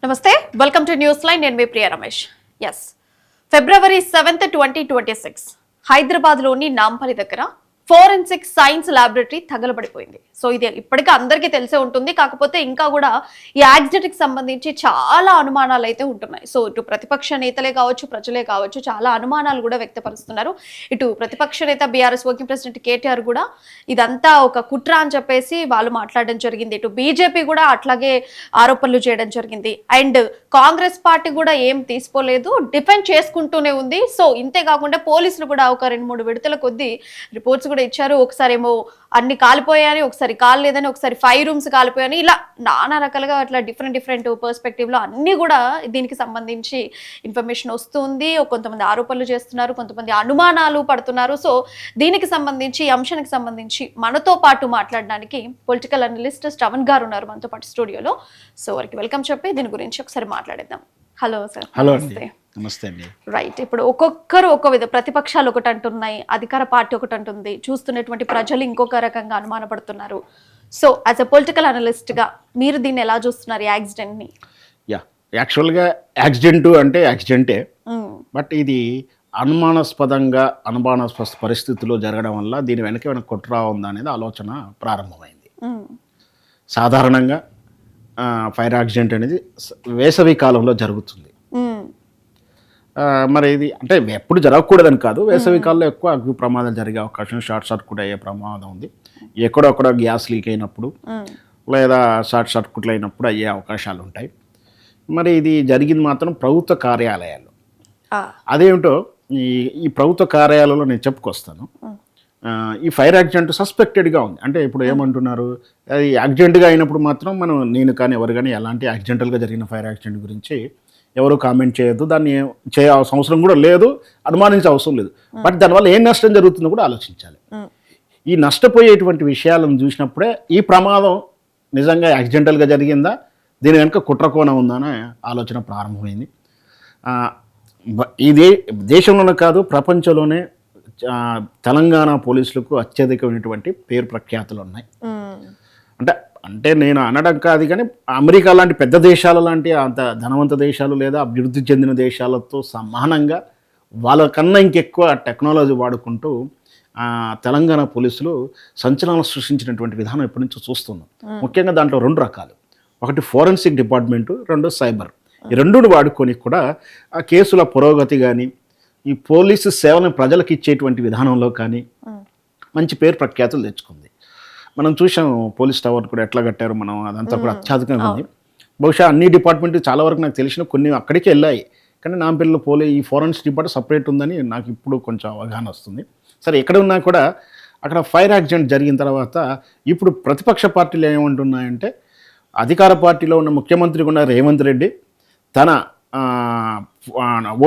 నమస్తే, welcome to news line. నేను మీ ప్రియ Ramesh. Yes, February 7th, 2026 హైదరాబాద్లోని నాంపల్లి దగ్గర ఫోరెన్సిక్ సైన్స్ ల్యాబొరేటరీ తగలబడిపోయింది. సో ఇది ఇప్పటికీ అందరికీ తెలిసే ఉంటుంది. కాకపోతే ఇంకా కూడా ఈ యాక్సిడెంట్ కి సంబంధించి చాలా అనుమానాలు అయితే ఉంటున్నాయి. సో ఇటు ప్రతిపక్ష నేతలే కావచ్చు, ప్రజలే కావచ్చు, చాలా అనుమానాలు కూడా వ్యక్తపరుస్తున్నారు. ఇటు ప్రతిపక్ష నేత బీఆర్ఎస్ వర్కింగ్ ప్రెసిడెంట్ కేటీఆర్ కూడా ఇదంతా ఒక కుట్ర అని చెప్పేసి వాళ్ళు మాట్లాడడం జరిగింది. ఇటు బీజేపీ కూడా అట్లాగే ఆరోపణలు చేయడం జరిగింది. అండ్ కాంగ్రెస్ పార్టీ కూడా ఏం తీసుకోలేదు, డిఫెండ్ చేసుకుంటూనే ఉంది. సో ఇంతే కాకుండా పోలీసులు కూడా ఒక 2-3 విడతల కొద్దీ రిపోర్ట్స్ కూడా ఇచ్చారు. ఒకసారి ఏమో అన్ని కాలిపోయాయని, ఒకసారి కాలేదని, ఒకసారి 5 రూమ్స్ కాలిపోయాయని, ఇలా నానా రకాలుగా అట్లా డిఫరెంట్ పర్స్పెక్టివ్ లో అన్ని కూడా దీనికి సంబంధించి ఇన్ఫర్మేషన్ వస్తుంది. కొంతమంది ఆరోపణలు చేస్తున్నారు, కొంతమంది అనుమానాలు పడుతున్నారు. సో దీనికి సంబంధించి, ఈ అంశానికి సంబంధించి మనతో పాటు మాట్లాడడానికి పొలిటికల్ అనలిస్ట్ శ్రవణ్ గారు ఉన్నారు మనతో పాటు స్టూడియోలో. సో వారికి వెల్కమ్ చెప్పి దీని గురించి ఒకసారి మాట్లాడేద్దాం. Hello sir. హలో నమస్తే అండి. రైట్, ఇప్పుడు ఒక్కొక్కరు ఒక్కో విధ, ప్రతిపక్షాలు ఒకటి అంటున్నాయి, అధికార పార్టీ ఒకటి అంటుంది, చూస్తున్నటువంటి ప్రజలు ఇంకొక రకంగా అనుమానపడుతున్నారు. So as a political analyst గా మీరు దీన్ని ఎలా చూస్తున్నారు, ఈ యాక్సిడెంట్ ని? యాక్చువల్గా యాక్సిడెంట్ అంటే యాక్సిడెంటే, బట్ ఇది అనుమానాస్పద పరిస్థితుల్లో జరగడం వల్ల దీని వెనక ఏమైనా కుట్ర ఉందా అనేది ఆలోచన ప్రారంభమైంది. సాధారణంగా ఫైర్ యాక్సిడెంట్ అనేది వేసవి కాలంలో జరుగుతుంది. మరి ఇది అంటే ఎప్పుడు జరగకూడదని కాదు, వేసవి కాలంలో ఎక్కువ అగ్ని ప్రమాదాలు జరిగే అవకాశం, షార్ట్ సర్క్యూట్ అయ్యే ప్రమాదం ఉంది. ఎక్కడొక్కడ గ్యాస్ లీక్ అయినప్పుడు లేదా షార్ట్ సర్క్యూట్లు అయినప్పుడు అయ్యే అవకాశాలు ఉంటాయి. మరి ఇది జరిగింది మాత్రం ప్రభుత్వ కార్యాలయాల్లో. అదేమిటో ఈ ప్రభుత్వ కార్యాలయంలో నేను చెప్పుకొస్తాను. ఈ ఫైర్ యాక్సిడెంట్ సస్పెక్టెడ్గా ఉంది. అంటే ఇప్పుడు ఏమంటున్నారు, అది యాక్సిడెంట్గా అయినప్పుడు మాత్రం నేను కానీ ఎవరు కానీ ఎలాంటి యాక్సిడెంటల్గా జరిగిన ఫైర్ యాక్సిడెంట్ గురించి ఎవరు కామెంట్ చేయొద్దు, దాన్ని చేయాల్సిన అవసరం కూడా లేదు, అనుమానించే అవసరం లేదు. బట్ దానివల్ల ఏం నష్టం జరుగుతుందో కూడా ఆలోచించాలి. ఈ నష్టపోయేటువంటి విషయాలను చూసినప్పుడే ఈ ప్రమాదం నిజంగా యాక్సిడెంటల్గా జరిగిందా, దీని కనుక కుట్రకోణం ఉందా అనే ఆలోచన ప్రారంభమైంది. ఇది దేశంలోనే కాదు, ప్రపంచంలోనే తెలంగాణ పోలీసులకు అత్యధికమైనటువంటి పేరు ప్రఖ్యాతులు ఉన్నాయి. అంటే నేను అనడం కాదు, కానీ అమెరికా లాంటి పెద్ద దేశాల లాంటి అంత ధనవంత దేశాలు లేదా అభివృద్ధి చెందిన దేశాలతో సమానంగా వాళ్ళకన్నా ఇంకెక్కువ టెక్నాలజీ వాడుకుంటూ తెలంగాణ పోలీసులు సంచలనం సృష్టించినటువంటి విధానం ఎప్పటి నుంచో చూస్తున్నాం. ముఖ్యంగా దాంట్లో 2 రకాలు, ఒకటి ఫోరెన్సిక్ డిపార్ట్మెంటు, 2 సైబర్. ఈ 2ని వాడుకొని కూడా ఆ కేసుల పురోగతి కానీ, ఈ పోలీసు సేవలను ప్రజలకు ఇచ్చేటువంటి విధానంలో కానీ మంచి పేరు ప్రఖ్యాతులు తెచ్చుకుంది. మనం చూసాం పోలీస్ టవర్ కూడా ఎట్లా కట్టారు, మనం అదంతా కూడా అత్యాధునికంగా ఉంది. బహుశా అన్ని డిపార్ట్మెంట్ చాలా వరకు నాకు తెలిసిన కొన్ని అక్కడికే వెళ్ళాయి, కానీ నాంపల్లిలో ఈ ఫోరెన్సిక్ డిపార్ట్మెంట్ సపరేట్ ఉందని నాకు ఇప్పుడు కొంచెం అవగాహన వస్తుంది. సరే, ఎక్కడ ఉన్నా కూడా అక్కడ ఫైర్ యాక్సిడెంట్ జరిగిన తర్వాత ఇప్పుడు ప్రతిపక్ష పార్టీలు ఏమంటున్నాయంటే, అధికార పార్టీలో ఉన్న ముఖ్యమంత్రి ఉన్న రేవంత్ రెడ్డి తన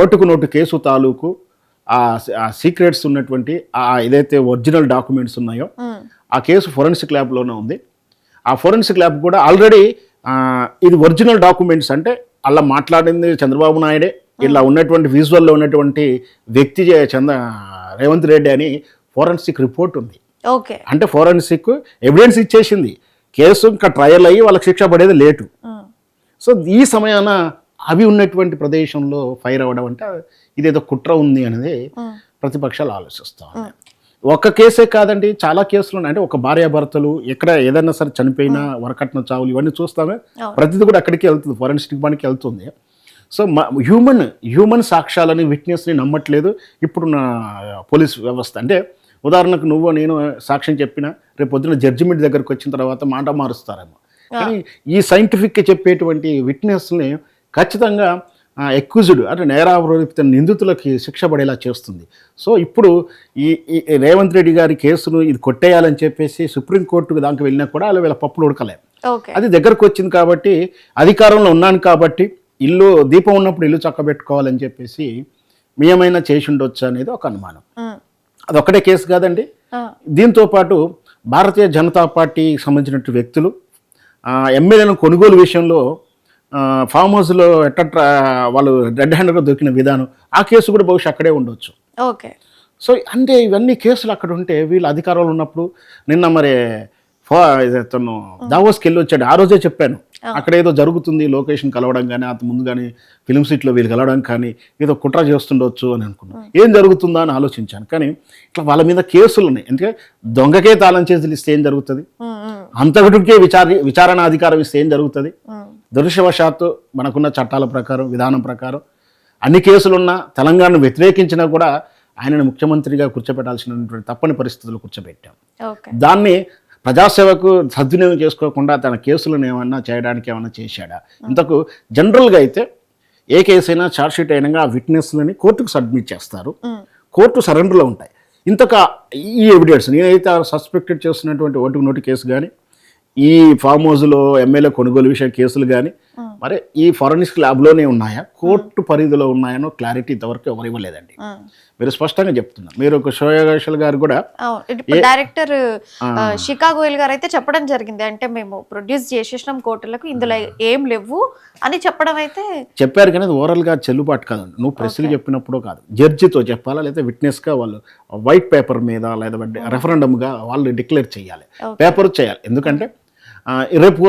ఓటుకు నోటు కేసు తాలూకు ఆ సీక్రెట్స్ ఉన్నటువంటి ఏదైతే ఒరిజినల్ డాక్యుమెంట్స్ ఉన్నాయో ఆ కేసు ఫోరెన్సిక్ ల్యాబ్లోనే ఉంది. ఆ ఫోరెన్సిక్ ల్యాబ్ కూడా ఆల్రెడీ ఇది ఒరిజినల్ డాక్యుమెంట్స్ అంటే అలా మాట్లాడింది చంద్రబాబు నాయుడే, ఇలా ఉన్నటువంటి విజువల్లో ఉన్నటువంటి వ్యక్తి రేవంత్ రెడ్డి అని ఫోరెన్సిక్ రిపోర్ట్ ఉంది. అంటే ఫోరెన్సిక్ ఎవిడెన్స్ ఇచ్చేసింది, కేసు ఇంకా ట్రయల్ అయ్యి వాళ్ళకి శిక్ష పడేది లేటు. సో ఈ సమయాన అవి ఉన్నటువంటి ప్రదేశంలో ఫైర్ అవ్వడం అంటే ఇదేదో కుట్ర ఉంది అనేది ప్రతిపక్షాలు ఆలోచిస్తూ ఉన్నాయి. ఒక్క కేసే కాదండి, చాలా కేసులు ఉన్నాయి. అంటే ఒక భార్యాభర్తలు ఎక్కడ ఏదైనా సరే చనిపోయినా, వరకట్న చావులు ఇవన్నీ చూస్తామే, ప్రతిదీ కూడా అక్కడికి వెళ్తుంది, ఫోరెన్సిక్ డిపార్ట్మెంట్కి వెళ్తుంది. సో హ్యూమన్ సాక్ష్యాలని, విట్నెస్ని నమ్మట్లేదు ఇప్పుడున్న పోలీస్ వ్యవస్థ. అంటే ఉదాహరణకు నేను సాక్ష్యం చెప్పినా రేపు పొద్దున జడ్జిమెంట్ దగ్గరకు వచ్చిన తర్వాత మాట మారుస్తారేమో, కానీ ఈ సైంటిఫిక్గా చెప్పేటువంటి విట్నెస్ని ఖచ్చితంగా ఎక్యూజ్డ్ అంటే నేరారోపిత నిందితులకి శిక్ష పడేలా చేస్తుంది. సో ఇప్పుడు ఈ రేవంత్ రెడ్డి గారి కేసును ఇది కొట్టేయాలని చెప్పేసి సుప్రీంకోర్టుకు దానికి వెళ్ళినా కూడా వీళ్ళ పప్పులు ఉడకలే. అది దగ్గరకు వచ్చింది కాబట్టి, అధికారంలో ఉన్నాను కాబట్టి దీపం ఉన్నప్పుడు ఇల్లు చక్కబెట్టుకోవాలని చెప్పేసి ఏమైనా చేసి ఉండొచ్చు అనేది ఒక అనుమానం. అదొక్కటే కేసు కాదండి, దీంతో పాటు భారతీయ జనతా పార్టీకి సంబంధించిన వ్యక్తులు ఎమ్మెల్యేలను కొనుగోలు విషయంలో ఫామ్ హౌస్లో వాళ్ళు రెడ్ హ్యాండర్గా దొరికిన విధానం, ఆ కేసు కూడా బహుశా అక్కడే ఉండొచ్చు. సో అంటే ఇవన్నీ కేసులు అక్కడ ఉంటే వీళ్ళు అధికారంలో ఉన్నప్పుడు నిన్న మరి తను దావోస్కి వెళ్ళి వచ్చాడు. ఆ రోజే చెప్పాను, అక్కడ ఏదో జరుగుతుంది, లొకేషన్ కలవడం కానీ అంత ముందు కానీ ఫిల్మ్ సిటీలో వీళ్ళు కలవడం కానీ ఏదో కుట్ర చేస్తుండొచ్చు అని అనుకున్నాను. ఏం జరుగుతుందా అని ఆలోచించాను. కానీ ఇట్లా వాళ్ళ మీద కేసులు ఉన్నాయి. ఎందుకంటే దొంగకే తాళం చేతులు ఇస్తే ఏం జరుగుతుంది, అంతకుడికే విచారణ అధికారం ఇస్తే ఏం జరుగుతుంది. దురదృష్టవశాత్తు మనకున్న చట్టాల ప్రకారం, విధానం ప్రకారం అన్ని కేసులున్నా తెలంగాణను వ్యతిరేకించినా కూడా ఆయనను ముఖ్యమంత్రిగా కూర్చోబెట్టాల్సినటువంటి తప్పని పరిస్థితులు కూర్చోబెట్టాం. దాన్ని ప్రజాసేవకు సద్వినియోగం చేసుకోకుండా తన కేసులను ఏమన్నా చేయడానికి ఏమన్నా చేశాడా? ఇంతకు జనరల్గా అయితే ఏ కేసు అయినా ఛార్జ్షీట్ అయినా ఆ విట్నెస్లని కోర్టుకు సబ్మిట్ చేస్తారు, కోర్టు సరెండర్లో ఉంటాయి. ఇంతక ఈ ఎవిడెన్స్ నేనైతే సస్పెక్టెడ్ చేస్తున్నటువంటి ఓటుకు నోటు కేసు కానీ, ఈ ఫామ్ హౌస్లో ఎమ్మెల్యే కొనుగోలు విషయం కేసులు కానీ మరి ఈ ఫారెన్సిక్ ల్యాబ్లోనే ఉన్నాయా, కోర్టు పరిధిలో ఉన్నాయనో క్లారిటీ ఇంతవరకు ఎవరు ఇవ్వలేదండి. మీరు స్పష్టంగా చెప్తున్నారు. మీరు ఒక షోయగల్ గారు కూడా డైరెక్టర్ షికాగోయల్ గారు అయితే చెప్పడం జరిగింది, అంటే మేము ప్రొడ్యూస్ చేసేసినాం కోర్టులకు, ఇందులో ఏం లేవు అని చెప్పడం అయితే చెప్పారు. కానీ అది ఓవరాల్గా చెల్లుబాటు కాదండి. నువ్వు ప్రెస్లు చెప్పినప్పుడు కాదు, జడ్జితో చెప్పాలా, లేదా విట్నెస్గా వాళ్ళు వైట్ పేపర్ మీద లేదా రెఫరెండంగా వాళ్ళు డిక్లేర్ చేయాలి, పేపర్ చేయాలి. ఎందుకంటే రేపు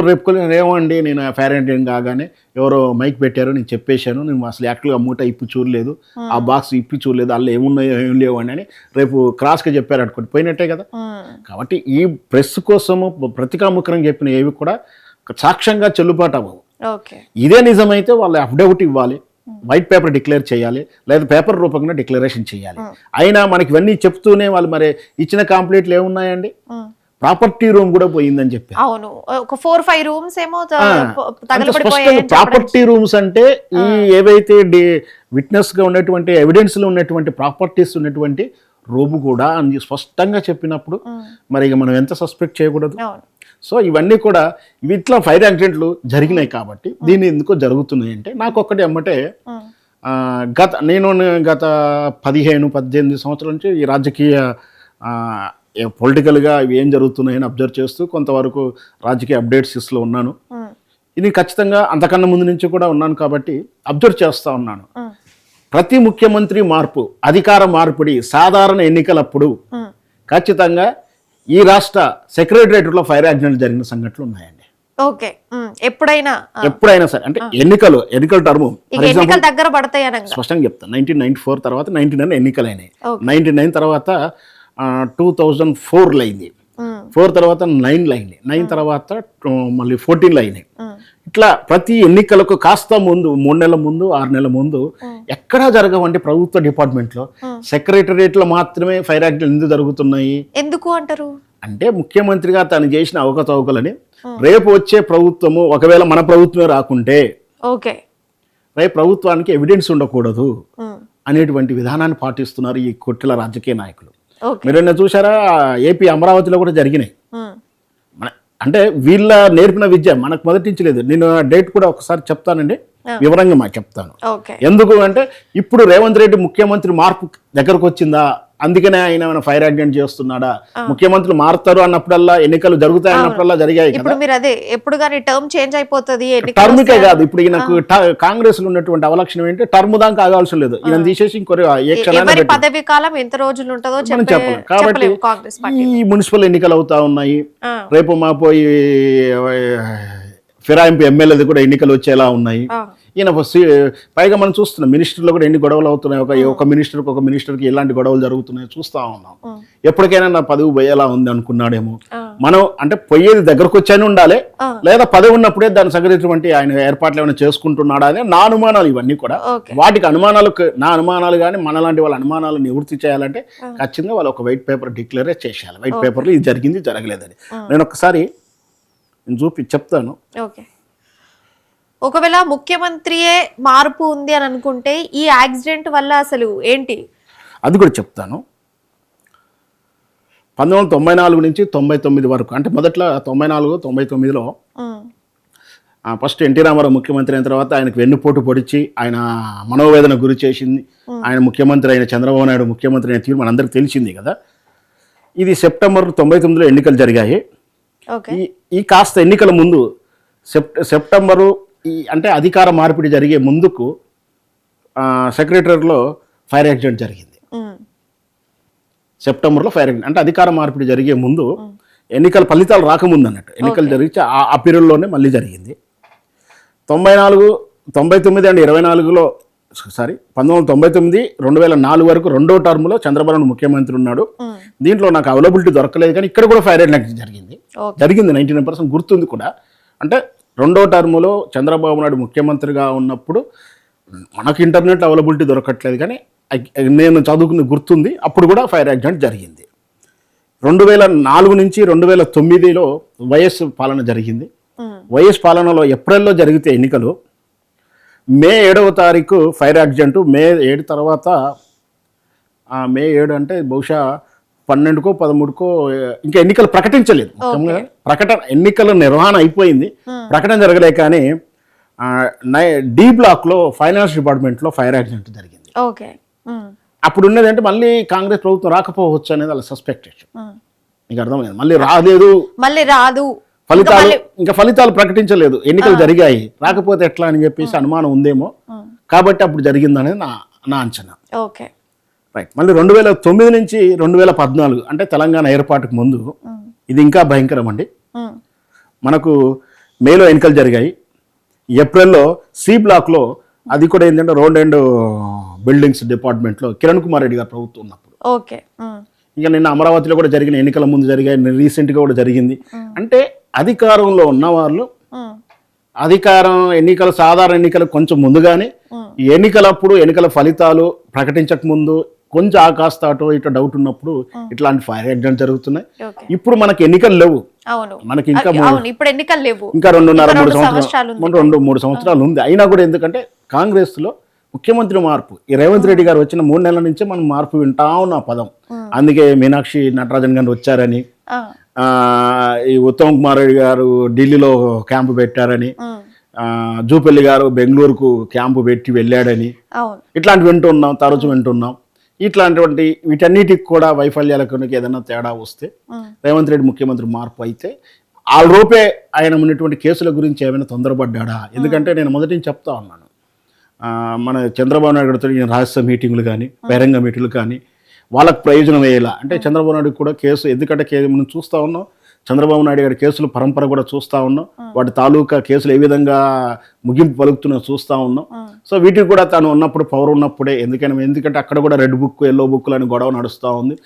ఏమండి నేను ఫారెంటైన్ కాగానే ఎవరో మైక్ పెట్టారో నేను చెప్పేశాను, నేను అసలు యాక్చువల్గా మూట ఇప్పి చూడలేదు, ఆ బాక్స్ ఇప్పి చూడలేదు, అందులో ఏమున్నాయో ఏం లేవు అని రేపు క్రాస్గా చెప్పారు అనుకోండి, పోయినట్టే కదా. కాబట్టి ఈ ప్రెస్ కోసము ప్రతికాముఖంగా చెప్పిన ఏవి కూడా సాక్ష్యంగా చెల్లుబాటు అవ్వవు. ఇదే నిజమైతే వాళ్ళు అఫిడవిట్ ఇవ్వాలి, వైట్ పేపర్ డిక్లేర్ చేయాలి, లేదా పేపర్ రూపంగా డిక్లరేషన్ చేయాలి. అయినా మనకి ఇవన్నీ చెప్తూనే వాళ్ళు మరి ఇచ్చిన కంప్లైంట్లు ఏమున్నాయండి, ప్రాపర్టీ రూమ్ కూడా పోయిందని చెప్పి. అవును, ఒక 4-5 రూమ్స్ ఏమో ప్రాపర్టీ రూమ్స్ అంటే ఈ ఏవైతే విట్నెస్ గా ఉన్నటువంటి ఎవిడెన్స్ లో ఉన్నటువంటి ప్రాపర్టీస్ ఉన్నటువంటి రూమ్ కూడా అని స్పష్టంగా చెప్పినప్పుడు మరి ఇక మనం ఎంత సస్పెక్ట్ చేయకూడదు. సో ఇవన్నీ కూడా ఇట్లా ఫైర్ యాక్సిడెంట్లు జరిగినాయి కాబట్టి దీన్ని ఎందుకో జరుగుతున్నాయి అంటే నాకు ఒక్కటి అమ్మటే నేను గత 15-18 సంవత్సరాల నుంచి ఈ రాజకీయ పొలిటికల్గా ఇవి ఏం జరుగుతున్నాయని అబ్జర్వ్ చేస్తూ కొంతవరకు రాజకీయ అప్డేట్స్లో ఉన్నాను. ఇది ఖచ్చితంగా అంతకన్నా ముందు నుంచి కూడా ఉన్నాను కాబట్టి అబ్జర్వ్ చేస్తూ ఉన్నాను. ప్రతి ముఖ్యమంత్రి మార్పు, అధికార మార్పిడి, సాధారణ ఎన్నికలప్పుడు ఖచ్చితంగా ఈ రాష్ట్ర సెక్రటరియట్లో ఫైర్ యాక్సిడెంట్ జరిగిన సంఘటనలు ఉన్నాయండి. ఎప్పుడైనా సరే, అంటే ఎన్నికల టర్మ్ దగ్గర పడతాయి స్పష్టంగా చెప్తాను. 1994 తర్వాత 99 ఎన్నికలైనాయి. 99 తర్వాత 2004 అయింది, 4 తర్వాత 9 అయింది, 9 తర్వాత మళ్ళీ 14 అయినాయి. ఇట్లా ప్రతి ఎన్నికలకు కాస్త ముందు 3 నెలల ముందు 6 నెలల ముందు ఎక్కడా జరగవండి ప్రభుత్వ డిపార్ట్మెంట్లో. సెక్రటరియట్లో మాత్రమే ఫైర్ యాక్సిడెంట్ ఎందుకు జరుగుతున్నాయి, ఎందుకు అంటారు అంటే ముఖ్యమంత్రిగా తను చేసిన అవకతవకలని రేపు వచ్చే ప్రభుత్వము, ఒకవేళ మన ప్రభుత్వమే రాకుంటే రేపు ప్రభుత్వానికి ఎవిడెన్స్ ఉండకూడదు అనేటువంటి విధానాన్ని పాటిస్తున్నారు ఈ కొట్టిల రాజకీయ నాయకులు. మీరు చూసారా, ఏపీ అమరావతిలో కూడా జరిగినాయి. అంటే వీళ్ళ నేర్పిన విద్య మనకు మొదటి నుంచి లేదు. నేను డేట్ కూడా ఒకసారి చెప్తానండి, వివరంగా మాకు చెప్తాను. ఎందుకు అంటే ఇప్పుడు రేవంత్ రెడ్డి ముఖ్యమంత్రి మార్పు దగ్గరకు వచ్చిందా, అందుకనే ఆయన ఏమైనా ఫైర్ యాక్సిడెంట్ చేస్తున్నాడా, ముఖ్యమంత్రులు మారుతారు అన్నప్పుడల్లా, ఎన్నికలు జరుగుతాయి అన్నప్పుడల్లా జరిగాయి కదా. మీరు అదే ఎప్పుడు కానీ టర్మ్ చేంజ్ అయిపోతుంది, టర్మ్కే కాదు. ఇప్పుడు ఈయనకు కాంగ్రెస్ లో ఉన్నటువంటి అవలక్షణం ఏంటి, టర్మ్ దాకా ఆగాల్సి లేదు, ఈయన తీసేసి ఇంకొక పదవి కాలం ఎంత రోజులు ఉంటుందో చెప్పలేం. కాబట్టి ఈ మున్సిపల్ ఎన్నికలు అవుతా ఉన్నాయి, రేపు మా పోయి ఫిరాయింపు ఎమ్మెల్యేది కూడా ఎన్నికలు వచ్చేలా ఉన్నాయి. ఈయన పైగా మనం చూస్తున్నాం మినిస్టర్లో కూడా ఎన్ని గొడవలు అవుతున్నాయి, ఒక మినిస్టర్కి ఎలాంటి గొడవలు జరుగుతున్నాయో చూస్తూ ఉన్నాం. ఎప్పటికైనా నా పదవి పోయేలా ఉంది అనుకున్నాడేమో. మనం అంటే పోయేది దగ్గరకు వచ్చానే ఉండాలి, లేదా పదవి ఉన్నప్పుడే దాని సగరిటువంటి ఆయన ఏర్పాట్లు ఏమైనా చేసుకుంటున్నాడా అని నా అనుమానాలు. ఇవన్నీ కూడా వాటికి నా అనుమానాలు కానీ మనలాంటి వాళ్ళ అనుమానాలు నివృత్తి చేయాలంటే ఖచ్చితంగా వాళ్ళు ఒక వైట్ పేపర్ డిక్లేర్ చేసేయాలి. వైట్ పేపర్లో ఇది జరిగింది జరగలేదని నేను ఒకసారి చెప్తాను. ఒకవేళ ముఖ్యమంత్రియే మార్పు ఉంది అని అనుకుంటే ఈ యాక్సిడెంట్ వల్ల అసలు ఏంటి అది కూడా చెప్తాను. 1994 నుంచి 99 వరకు, అంటే మొదట్లో 94-99లో ఫస్ట్ ఎన్టీ రామారావు ముఖ్యమంత్రి అయిన తర్వాత ఆయనకు వెన్నుపోటు పొడిచి ఆయన మనోవేదన గురి చేసింది. ఆయన ముఖ్యమంత్రి అయిన చంద్రబాబు నాయుడు ముఖ్యమంత్రి అయిన తీరు మనందరికీ తెలిసింది కదా. ఇది సెప్టెంబర్ 99లో ఎన్నికలు జరిగాయి. ఈ కాస్త ఎన్నికల ముందు సెప్టెంబరు అంటే అధికార మార్పిడి జరిగే ముందుకు సెక్రటరీలో ఫైర్ యాక్సిడెంట్ జరిగింది. సెప్టెంబర్లో ఫైర్ యాక్సిడెంట్ అంటే అధికార మార్పిడి జరిగే ముందు ఎన్నికల ఫలితాలు రాకముందు అన్నట్టు ఎన్నికలు జరిగి ఆ పీరియడ్లోనే మళ్ళీ జరిగింది. 94, 99 అండ్ 24లో 1999, 2004 వరకు రెండో టర్మ్లో చంద్రబాబు నాయుడు ముఖ్యమంత్రి ఉన్నాడు. దీంట్లో నాకు అవైలబిలిటీ దొరకలేదు, కానీ ఇక్కడ కూడా ఫైర్ యాక్ట్ జరిగింది 99% గుర్తుంది కూడా. అంటే రెండో టర్మ్లో చంద్రబాబు నాయుడు ముఖ్యమంత్రిగా ఉన్నప్పుడు మనకు ఇంటర్నెట్ అవైలబిలిటీ దొరకట్లేదు, కానీ నేను చదువుకుని గుర్తుంది, అప్పుడు కూడా ఫైర్ యాక్సిడెంట్ జరిగింది. 2004 నుంచి 2009లో వైఎస్ పాలన జరిగింది. వైఎస్ పాలనలో ఏప్రిల్లో జరిగితే ఎన్నికలు, మే 7వ తారీఖు ఫైర్ యాక్సిడెంట్, మే 7 తర్వాత మే 7 అంటే బహుశా 12కో 13కో ఇంకా ఎన్నికలు ప్రకటించలేదు. ఎన్నికల నిర్వహణ అయిపోయింది, ప్రకటన జరగలే. కానీ డి బ్లాక్లో ఫైనాన్స్ డిపార్ట్మెంట్లో ఫైర్ యాక్సిడెంట్ జరిగింది. అప్పుడు ఉన్నది అంటే మళ్ళీ కాంగ్రెస్ ప్రభుత్వం రాకపోవచ్చు అనేది వాళ్ళ సస్పెక్టేషన్. మీకు అర్థమైంది, మళ్ళీ రాదు, ఫలితాలు ప్రకటించలేదు, ఎన్నికలు జరిగాయి, రాకపోతే ఎట్లా అని చెప్పేసి అనుమానం ఉందేమో, కాబట్టి అప్పుడు జరిగిందనేది నా అంచనా. రైట్. మళ్ళీ 2009 నుంచి 2014 అంటే తెలంగాణ ఏర్పాటుకు ముందు ఇది ఇంకా భయంకరం అండి. మనకు మేలో ఎన్నికలు జరిగాయి, ఏప్రిల్లో సి బ్లాక్లో, అది కూడా ఏంటంటే రోడ్ అండ్ బిల్డింగ్స్ డిపార్ట్మెంట్లో కిరణ్ కుమార్ రెడ్డి గారు ప్రభుత్వం ఉన్నప్పుడు. ఇంకా నిన్న అమరావతిలో కూడా జరిగిన ఎన్నికల ముందు జరిగాయి, రీసెంట్గా కూడా జరిగింది. అంటే అధికారంలో ఉన్న వాళ్ళు ఎన్నికలు సాధారణ ఎన్నికలు కొంచెం ముందుగానే, ఎన్నికలప్పుడు ఎన్నికల ఫలితాలు ప్రకటించక ముందు కొంచెం ఆకాస్త అటు ఇటు డౌట్ ఉన్నప్పుడు ఇట్లాంటి ఫైర్ యాక్సిడెంట్ జరుగుతున్నాయి. ఇప్పుడు మనకి ఎన్నికలు లేవు, మనకి ఇంకా 2.5-3 సంవత్సరాలు ఉంది. అయినా కూడా ఎందుకంటే కాంగ్రెస్ లో ముఖ్యమంత్రి మార్పు, ఈ రేవంత్ రెడ్డి గారు వచ్చిన 3 నెలల నుంచే మనం మార్పు వింటా ఉన్న పదం. అందుకే మీనాక్షి నటరాజన్ గారు వచ్చారని, ఈ ఉత్తమ్ కుమార్ రెడ్డి గారు ఢిల్లీలో క్యాంపు పెట్టారని, జూపల్లి గారు బెంగళూరుకు క్యాంపు పెట్టి వెళ్ళాడని, ఇట్లాంటి వింటున్నాం, తరచు వింటున్నాం. ఇట్లాంటి వీటన్నిటికి కూడా వైఫల్యాలకు ఏదైనా తేడా వస్తే, రేవంత్ రెడ్డి ముఖ్యమంత్రి మార్పు అయితే ఆ లోపే ఆయన ఉన్నటువంటి కేసుల గురించి ఏమైనా తొందరపడ్డా? ఎందుకంటే నేను మొదటి నుంచి చెప్తా ఉన్నాను, మన చంద్రబాబు నాయుడు గారితో రహస్య మీటింగ్లు కానీ బహిరంగ మీటింగ్లు కానీ వాళ్ళకు ప్రయోజనం అయ్యేలా. అంటే చంద్రబాబు నాయుడు కూడా కేసు, ఎందుకంటే మనం చూస్తూ ఉన్నాం, చంద్రబాబు నాయుడు గారి కేసులు పరంపర కూడా చూస్తూ ఉన్నాం, వాటి తాలూకా కేసులు ఏ విధంగా ముగింపు పలుకుతున్నా చూస్తూ ఉన్నాం. సో వీటికి కూడా తను ఉన్నప్పుడు పవర్ ఉన్నప్పుడే, ఎందుకంటే అక్కడ కూడా రెడ్ బుక్ ఎల్లో బుక్లు అని గొడవ నడుస్తూ ఉంది.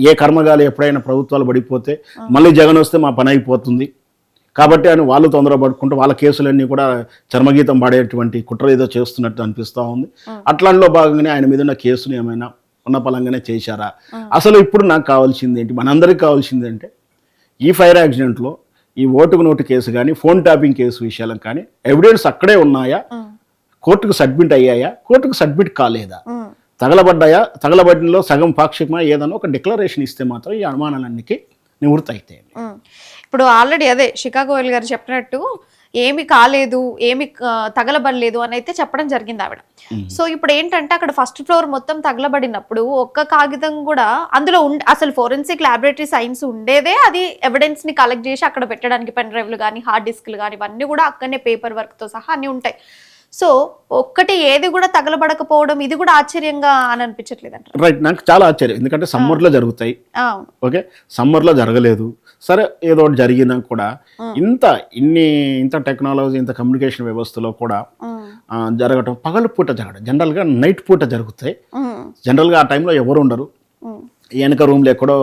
ఏ కర్మగాలు ఎప్పుడైనా ప్రభుత్వాలు పడిపోతే మళ్ళీ జగన్ వస్తే మా పని అయిపోతుంది కాబట్టి అని వాళ్ళు తొందరపడుకుంటూ వాళ్ళ కేసులన్నీ కూడా చర్మగీతం పాడేటువంటి కుట్ర ఏదో చేస్తున్నట్టు అనిపిస్తూ ఉంది. అట్లాంటిలో భాగంగానే ఆయన మీద ఉన్న కేసును ఏమైనా ఉన్న పలంగానే చేశారా? అసలు ఇప్పుడు నాకు కావాల్సింది ఏంటి, మనందరికీ కావాల్సింది అంటే ఈ ఫైర్ యాక్సిడెంట్లో ఈ ఓటుకు నోటు కేసు కానీ ఫోన్ ట్యాపింగ్ కేసు విషయాలకు కానీ ఎవిడెన్స్ అక్కడే ఉన్నాయా, కోర్టుకు సబ్మిట్ అయ్యాయా, కోర్టుకు సబ్మిట్ కాలేదా, తగలబడిలో సగం పాక్షికమా, ఏదైనా ఒక డిక్లరేషన్ ఇస్తే మాత్రం ఈ అనుమానాలన్నిటికీ నివృత్తి అవుతాయి. ఇప్పుడు ఆల్రెడీ అదే షికాగోయల్ గారు చెప్పినట్టు ఏమి కాలేదు, ఏమి తగలబడలేదు అని అయితే చెప్పడం జరిగింది ఆవిడ. సో ఇప్పుడు ఏంటంటే అక్కడ ఫస్ట్ ఫ్లోర్ మొత్తం తగలబడినప్పుడు ఒక్క కాగితం కూడా అందులో అసలు ఫోరెన్సిక్ ల్యాబొరేటరీ సైన్స్ ఉండేదే, అది ఎవిడెన్స్ ని కలెక్ట్ చేసి అక్కడ పెట్టడానికి పెన్ డ్రైవ్లు కానీ హార్డ్ డిస్క్లు కానీ ఇవన్నీ కూడా అక్కడనే పేపర్ వర్క్ తో సహా అన్ని ఉంటాయి. సో ఒక్కటి ఏది కూడా తగలబడకపోవడం ఇది కూడా ఆశ్చర్యంగా అని అనిపించట్లేదు అంట. రైట్, నాకు చాలా ఆశ్చర్యం, ఎందుకంటే సమ్మర్లో జరుగుతాయి, ఓకే సమ్మర్లో జరగలేదు, సరే ఏదో ఒకటి జరిగినా కూడా ఇంత టెక్నాలజీ, ఇంత కమ్యూనికేషన్ వ్యవస్థలో కూడా జరగటం, పగలు పూట జరగడం, జనరల్గా నైట్ పూట జరుగుతాయి. జనరల్గా ఆ టైంలో ఎవరు ఉండరు, వెనక రూమ్లో ఎక్కడో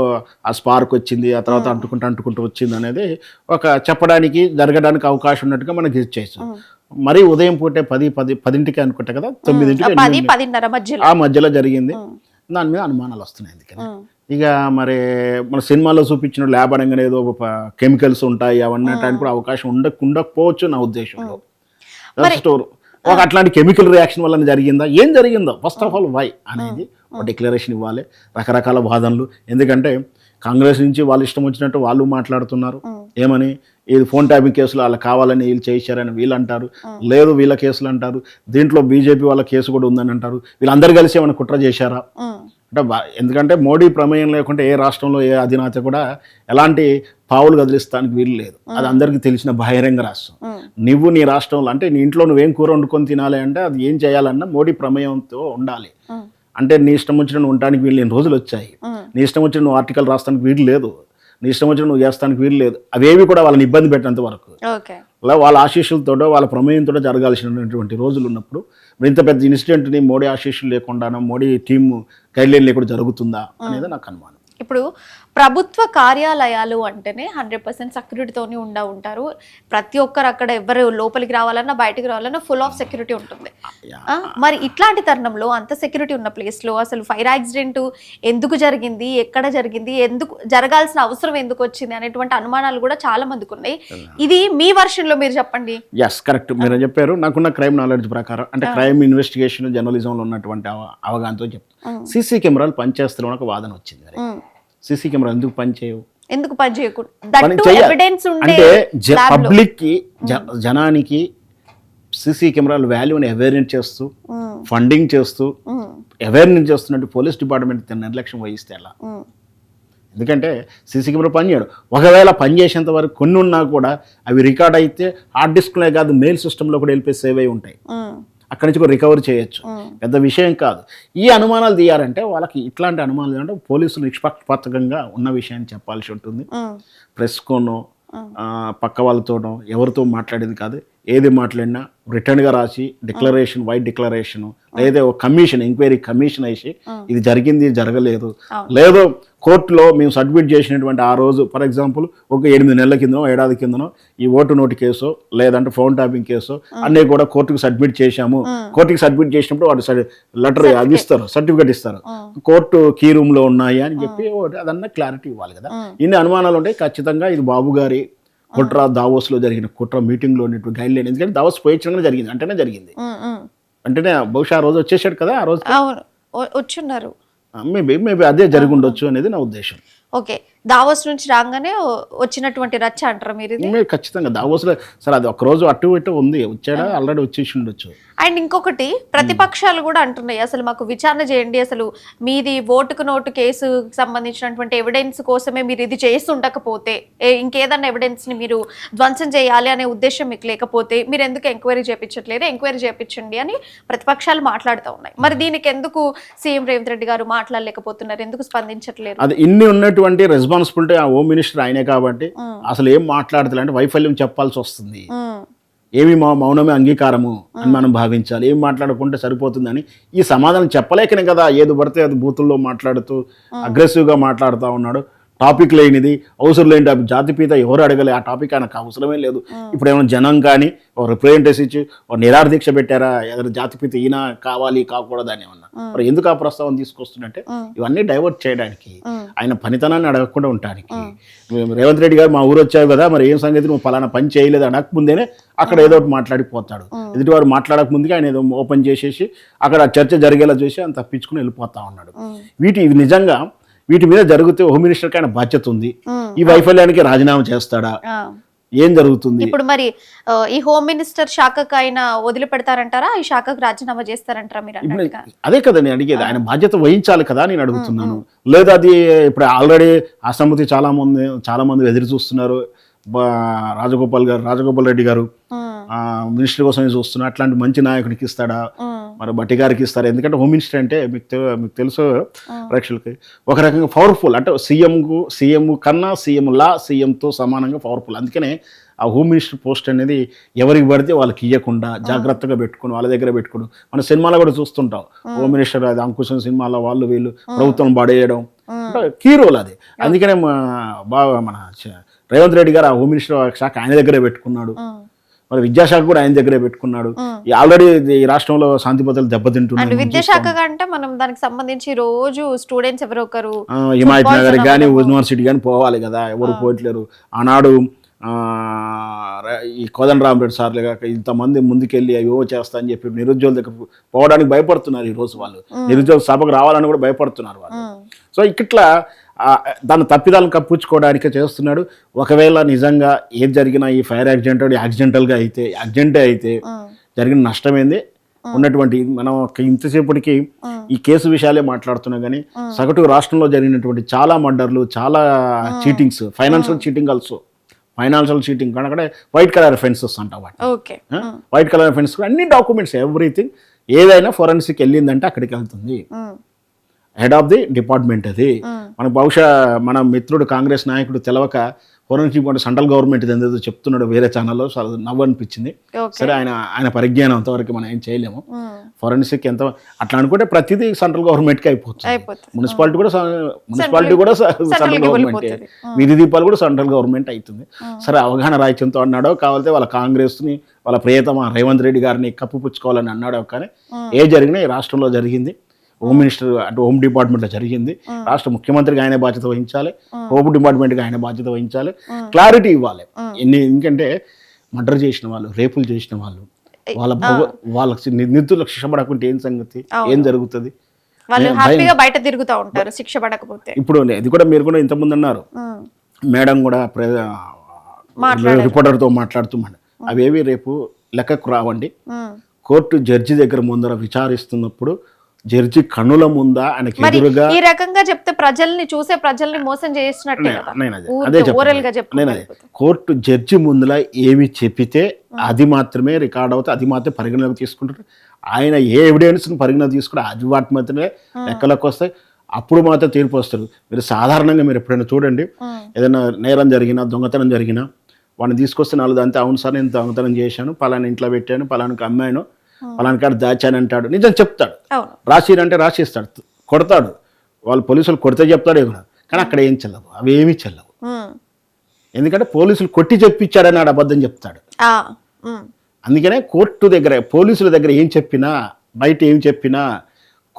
ఆ స్పార్క్ వచ్చింది, ఆ తర్వాత అంటుకుంటూ వచ్చింది అనేది ఒక చెప్పడానికి జరగడానికి అవకాశం ఉన్నట్టుగా మనకి ఇచ్చేసాం. మరీ ఉదయం పూటే 10ంటికి అనుకుంటా కదా, 9-10 ఆ మధ్యలో జరిగింది. దాని మీద అనుమానాలు వస్తున్నాయి. అందుకని ఇక మరి మన సినిమాలో చూపించిన ల్యాబ్ అనగానే ఏదో కెమికల్స్ ఉంటాయి అవన్నీ కూడా అవకాశం ఉండకపోవచ్చు నా ఉద్దేశంలో. స్టోర్ ఒక అట్లాంటి కెమికల్ రియాక్షన్ వల్ల జరిగిందా, ఏం జరిగిందో ఫస్ట్ ఆఫ్ ఆల్ వై అనేది ఒక డిక్లరేషన్ ఇవ్వాలి. రకరకాల వాదనలు, ఎందుకంటే కాంగ్రెస్ నుంచి వాళ్ళు ఇష్టం వచ్చినట్టు వాళ్ళు మాట్లాడుతున్నారు. ఏమని, ఇది ఫోన్ ట్యాపింగ్ కేసులు వాళ్ళు కావాలని వీళ్ళు చేశారని వీళ్ళు అంటారు, లేదు వీళ్ళ కేసులు అంటారు, దీంట్లో బీజేపీ వాళ్ళ కేసు కూడా ఉందని అంటారు. వీళ్ళందరూ కలిసి ఏమైనా కుట్ర చేశారా అంటే, ఎందుకంటే మోడీ ప్రమేయం లేకుంటే ఏ రాష్ట్రంలో ఏ అధినేత కూడా ఎలాంటి పావులు కదిలిస్తానికి వీలు లేదు. అది అందరికీ తెలిసిన బహిరంగ రాష్ట్రం. నువ్వు నీ రాష్ట్రంలో అంటే నీ ఇంట్లో నువ్వేం కూర వండుకొని తినాలి అంటే అది ఏం చేయాలన్నా మోడీ ప్రమేయంతో ఉండాలి. అంటే నీ ఇష్టం వచ్చిన నువ్వు ఉండడానికి వీళ్ళు రోజులు వచ్చాయి, నీ ఇష్టం వచ్చిన నువ్వు ఆర్టికల్ రాస్తానికి వీలు లేదు. నీ ఇష్టం వచ్చిన నువ్వు చేస్తానికి వీలు లేదు. అవేవి కూడా వాళ్ళని ఇబ్బంది పెట్టినంత వరకు ఓకే. అలా వాళ్ళ ఆశీస్సులతోటో వాళ్ళ ప్రమేయంతో జరగాల్సినటువంటి రోజులు ఉన్నప్పుడు మరి ఇంత పెద్ద ఇన్సిడెంట్ని మోడీ ఆశీస్సులు లేకుండానో మోడీ టీమ్ గైడ్లైన్ లేకుండా జరుగుతుందా అనేది నాకు అనుమానం. ఇప్పుడు ప్రభుత్వ కార్యాలయాలు అంటేనే 100% సెక్యూరిటీతోనే ఉంటారు. ప్రతి ఒక్కరు అక్కడ ఎవరు లోపలికి రావాలన్నా బయటకు రావాలన్నా ఫుల్ ఆఫ్ సెక్యూరిటీ ఉంటుంది. మరి ఇట్లాంటి తరుణంలో అంత సెక్యూరిటీ ఉన్న ప్లేస్లో అసలు ఫైర్ యాక్సిడెంట్ ఎందుకు జరిగింది, ఎక్కడ జరిగింది, ఎందుకు జరగాల్సిన అవసరం ఎందుకు వచ్చింది అనేటువంటి అనుమానాలు కూడా చాలా మందికి ఉన్నాయి. ఇది మీ వర్షన్లో మీరు చెప్పండి. ఎస్, కరెక్ట్, మీరు చెప్పారు. నాకున్న క్రైమ్ నాలెడ్జ్ ప్రకారం, అంటే క్రైమ్ ఇన్వెస్టిగేషన్ జర్నలిజంలో ఉన్నటువంటి అవగాహనతో చెప్తాను. సీసీ కెమెరాలు పనిచేస్తున్న ఒక వాదన వచ్చింది. మరి సీసీ కెమెరా ఎందుకు పనిచేయవు, ఎందుకు పనిచేయకూడదు అంటే పబ్లిక్ కి జనానికి సీసీ కెమెరాల వాల్యూని అవేర్నెస్ చేస్తూ ఫండింగ్ చేస్తూ అవేర్నెస్ చేస్తున్నట్టు పోలీస్ డిపార్ట్మెంట్ నిర్లక్ష్యం వహిస్తే ఎలా? ఎందుకంటే సీసీ కెమెరా పనిచేయడు. ఒకవేళ పనిచేసేంత వరకు కొన్ని ఉన్నా కూడా అవి రికార్డ్ అయితే హార్డ్ డిస్క్లే కాదు, మెయిల్ సిస్టంలో కూడా వెళ్ళిపోయి సేవ్ అయి ఉంటాయి. అక్కడి నుంచి కూడా రికవర్ చేయొచ్చు, పెద్ద విషయం కాదు. ఈ అనుమానాలు తీయాలంటే వాళ్ళకి ఇట్లాంటి అనుమానాలు అంటే పోలీసులు నిష్పక్షపాతంగా ఉన్న విషయాన్ని చెప్పాల్సి ఉంటుంది. ప్రెస్కోనో పక్క వాళ్ళతోనో ఎవరితో మాట్లాడేది కాదు. ఏది మాట్లాడినా రిటర్న్గా రాసి డిక్లరేషన్, వైట్ డిక్లరేషన్, లేదా ఒక కమిషన్, ఎంక్వైరీ కమిషన్ వేసి ఇది జరిగింది జరగలేదు, లేదో కోర్టులో మేము సబ్మిట్ చేసినటువంటి ఆ రోజు, ఫర్ ఎగ్జాంపుల్ ఒక 8 నెలల కిందనో ఏడాది కిందనో ఈ ఓటు నోటు కేసు లేదంటే ఫోన్ ట్యాపింగ్ కేసు అన్నీ కూడా కోర్టుకు సబ్మిట్ చేశాము. కోర్టుకి సబ్మిట్ చేసినప్పుడు వాడు లెటర్ అది ఇస్తారు, సర్టిఫికేట్ ఇస్తారు, కోర్టు కీ రూమ్లో ఉన్నాయి అని చెప్పి అదన్నా క్లారిటీ ఇవ్వాలి కదా. ఇన్ని అనుమానాలు ఉంటాయి. ఖచ్చితంగా ఇది బాబు గారి కుట్ర, దావోస్లో జరిగిన కుట్ర, మీటింగ్లో ఉన్నటువంటి గైడ్ లైన్. ఎందుకంటే దావోస్ పోయించడం జరిగింది అంటేనే బహుశా ఆ రోజు వచ్చేసాడు కదా, ఆ రోజు వచ్చున్నారు, మేబీ అదే జరిగి ఉండొచ్చు అనేది నా ఉద్దేశం. ఓకే, దావోస్ నుంచి రాగానే వచ్చినటువంటి రచ్చ అంటారా మీరు? ఖచ్చితంగా దావోస్లో సరే అది ఒక రోజు అటు ఇటు ఉంది, వచ్చాడా ఆల్రెడీ వచ్చేసి ఉండొచ్చు. అండ్ ఇంకొకటి ప్రతిపక్షాలు కూడా అంటున్నాయి, అసలు మాకు విచారణ చేయండి, అసలు మీది ఓటుకు నోటు కేసు సంబంధించినటువంటి ఎవిడెన్స్ కోసమే మీరు ఇది చేసి ఉండకపోతే, ఇంకేదన్నా ఎవిడెన్స్ ని మీరు ధ్వంసం చేయాలి అనే ఉద్దేశం మీకు లేకపోతే మీరు ఎందుకు ఎంక్వైరీ చేయించట్లేదు, ఎంక్వైరీ చేయించండి అని ప్రతిపక్షాలు మాట్లాడుతూ ఉన్నాయి. మరి దీనికి ఎందుకు సీఎం రేవంత్ రెడ్డి గారు మాట్లాడలేకపోతున్నారు, ఎందుకు స్పందించట్లేదు? అది ఇన్ని ఉన్నటువంటి రెస్పాన్సిబిలిటీ ఆ హోమ్ మినిస్టర్ ఆయనే కాబట్టి అసలు ఏం మాట్లాడతారంటే వైఫల్యం చెప్పాల్సి వస్తుంది. ఏమి మౌనమే అంగీకారము అని మనం భావించాలి, ఏం మాట్లాడకుంటే సరిపోతుందని ఈ సమాధానం చెప్పలేకనే కదా ఏది పడితే అది బూతుల్లో మాట్లాడుతూ అగ్రెసివ్గా మాట్లాడుతూ ఉన్నాడు. టాపిక్ లేనిది, అవసరం లేని టాపిక్, జాతిపీత ఎవరు అడగలే, ఆ టాపిక్ ఆయనకు అవసరమే లేదు. ఇప్పుడు ఏమైనా జనం కానీ ఒక రిప్రజెంటేషన్ ఇచ్చి ఒక నిరాహార దీక్ష పెట్టారా, ఏదైనా జాతిపీత ఈయన కావాలి కాకూడదని ఏమన్నా, మరి ఎందుకు ఆ ప్రస్తావన తీసుకొస్తున్నట్టే ఇవన్నీ డైవర్ట్ చేయడానికి, ఆయన పనితనాన్ని అడగకుండా ఉండడానికి. రేవంత్ రెడ్డి గారు మా ఊరు వచ్చావు కదా, మరి ఏం సంగతి నువ్వు పలానా పని చేయలేదు అనకముందేనే అక్కడ ఏదో ఒకటి మాట్లాడిపోతాడు. ఎదుటివారు మాట్లాడక ముందుగా ఆయన ఏదో ఓపెన్ చేసేసి అక్కడ చర్చ జరిగేలా చేసి ఆయన తప్పించుకుని వెళ్ళిపోతా ఉన్నాడు. ఇవి నిజంగా వీటి మీద జరిగితే హోమ్ మినిస్టర్కి ఆయన బాధ్యత ఉంది. ఈ వైఫల్యానికి రాజీనామా చేస్తాడా, ఏం జరుగుతుంది? ఇప్పుడు మరి ఈ హోమ్ మినిస్టర్ శాఖకు ఆయన వదిలిపెడతారంటారా, ఈ శాఖకు రాజీనామా చేస్తారంటారా మీరు? అదే కదా నేను అడిగేది, ఆయన బాధ్యత వహించాలి కదా నేను అడుగుతున్నాను. లేదా అది ఇప్పుడు ఆల్రెడీ అసమ్మతి చాలా మంది ఎదురు చూస్తున్నారు. రాజగోపాల్ రెడ్డి గారు మినిస్టర్ కోసం చూస్తున్నారు. అట్లాంటి మంచి నాయకుడికి ఇస్తాడా, మరి బట్టి గారికి ఇస్తారా? ఎందుకంటే హోమ్ మినిస్టర్ అంటే మీకు తెలుసు ప్రేక్షకులకి ఒక రకంగా పవర్ఫుల్, అంటే సీఎం కన్నా సీఎంతో సమానంగా పవర్ఫుల్. అందుకనే ఆ హోమ్ మినిస్టర్ పోస్ట్ అనేది ఎవరికి పడితే వాళ్ళకి ఇవ్వకుండా జాగ్రత్తగా పెట్టుకుని వాళ్ళ దగ్గర పెట్టుకుని, మన సినిమాలో కూడా చూస్తుంటాం హోమ్ మినిస్టర్ అది అంకుశం సినిమాలో వాళ్ళు వీళ్ళు ప్రభుత్వం పడేయడం కీ రోల్ అది. అందుకనే బాగా మన రేవంత్ రెడ్డి గారు ఆ హోమ్ మినిస్టర్ శాఖ ఆయన దగ్గరే పెట్టుకున్నాడు, మరి విద్యాశాఖ కూడా ఆయన దగ్గరే పెట్టుకున్నాడు. ఆల్రెడీ ఈ రాష్ట్రంలో శాంతి భద్రతలు దెబ్బతింటున్నాయి. విద్యాశాఖ అంటే మనం దానికి సంబంధించి రోజు స్టూడెంట్స్ ఎవరో ఒకరు హిమాయత్ నగర్ కానీ యూనివర్సిటీ కానీ పోవాలి కదా, ఎవరు పోయట్లేరు. ఆనాడు ఈ కోదండరామరెడ్డి సార్లు కాక ఇంతమంది ముందుకెళ్ళి అవి చేస్తా అని చెప్పి నిరుద్యోగుల దగ్గర పోవడానికి భయపడుతున్నారు. ఈ రోజు వాళ్ళు నిరుద్యోగ సభకు రావాలని కూడా భయపడుతున్నారు వాళ్ళు. సో ఇట్లా దాని తప్పిదాలను కప్పించుకోవడానికే చేస్తున్నాడు. ఒకవేళ నిజంగా ఏది జరిగినా ఈ ఫైర్ యాక్సిడెంటల్గా అయితే జరిగిన నష్టమైంది ఉన్నటువంటి మనం ఇంతసేపటికి ఈ కేసు విషయాలే మాట్లాడుతున్నాం కానీ సగటు రాష్ట్రంలో జరిగినటువంటి చాలా మర్డర్లు, చాలా cheatings, financial cheating also, financial cheating అక్కడ వైట్ కలర్ అఫెన్సెస్ అంట వాటి, వైట్ కలర్ అఫెన్స్ అన్ని డాక్యుమెంట్స్ ఎవ్రీథింగ్ ఏదైనా ఫోరెన్సిక్ వెళ్ళిందంటే అక్కడికి వెళ్తుంది. హెడ్ ఆఫ్ ది డిపార్ట్మెంట్ అది. మనకు బహుశా మన మిత్రుడు కాంగ్రెస్ నాయకుడు తెలవక ఫోరెన్సిక్ సెంట్రల్ గవర్నమెంట్ ఏదో చెప్తున్నాడు వేరే ఛానల్లో, నవ్వు అనిపించింది. సరే ఆయన పరిజ్ఞానం అంతవరకు మనం ఏం చేయలేము. ఫోరెన్సిక్ ఎంత అట్లా అనుకుంటే ప్రతిదీ సెంట్రల్ గవర్నమెంట్కి అయిపోతుంది. మున్సిపాలిటీ కూడా సెంట్రల్ గవర్నమెంట్, వీధి దీపాలు కూడా సెంట్రల్ గవర్నమెంట్ అవుతుంది. సరే అవగాహన రాహిత్యంతో అన్నాడో, కావాలంటే వాళ్ళ కాంగ్రెస్ని వాళ్ళ ప్రియతమ రేవంత్ రెడ్డి గారిని కప్పిపుచ్చుకోవాలని అన్నాడో, కానీ ఏ జరిగినా ఈ రాష్ట్రంలో జరిగింది. హోమ్ మినిస్టర్ అంటే హోమ్ డిపార్ట్మెంట్లో జరిగింది. రాష్ట్ర ముఖ్యమంత్రికి ఆయన బాధ్యత వహించాలి, హోమ్ డిపార్ట్మెంట్కి ఆయన బాధ్యత వహించాలి, క్లారిటీ ఇవ్వాలి. ఎందుకంటే మర్డర్ చేసిన వాళ్ళు, రేపులు చేసిన వాళ్ళు, వాళ్ళకి నిందితులకు శిక్ష పడకుంటే ఏం సంగతి, ఏం జరుగుతుంది? బయట తిరుగుతూ ఉంటారు శిక్ష పడకపోతే. ఇప్పుడు ఇది కూడా మీరు కూడా ఇంతకుముందు అన్నారు, మేడం కూడా రిపోర్టర్తో మాట్లాడుతున్నాడు, అవేవి రేపు లెక్కకు రావండి. కోర్టు జడ్జి దగ్గర ముందర విచారిస్తున్నప్పుడు జడ్జి కన్నుల ముందా ఆయనకి ఎదురుగా ఈ రకంగా చెప్తే ప్రజల్ని మోసం చేసినట్టే కదా. అదే చెప్పాను, కోర్టు జడ్జి ముందులా ఏమి చెప్పితే అది మాత్రమే రికార్డ్ అవుతాయి, అది మాత్రమే పరిగణలోకి తీసుకుంటారు. ఆయన ఏ ఎవిడెన్స్ని పరిగణలోకి తీసుకుంటే అది వాటి మాత్రమే లెక్కలోకి వస్తాయి. అప్పుడు మాత్రం తీర్పు వస్తారు. మీరు సాధారణంగా మీరు ఎప్పుడైనా చూడండి, ఏదైనా నేరం జరిగినా, దొంగతనం జరిగినా, వాడిని తీసుకొస్తే నాలుగు అంతే, అవును సార్ నేను దొంగతనం చేశాను, పలానా ఇంట్లో పెట్టాను, పలానాకి అమ్మాను, పలానా కాడ దాచాను అంటాడు, నిజం చెప్తాడు. రాసిరంటే రాసిస్తాడు, కొడతాడు, వాళ్ళు పోలీసులు కొడితే చెప్తాడు ఏమన్నా, కానీ అక్కడ ఏం చెల్లవు, అవి ఏమీ చెల్లవు. ఎందుకంటే పోలీసులు కొట్టి చెప్పించాడని ఆడ అబద్ధం చెప్తాడు. అందుకనే కోర్టు దగ్గర, పోలీసుల దగ్గర ఏం చెప్పినా, బయట ఏం చెప్పినా,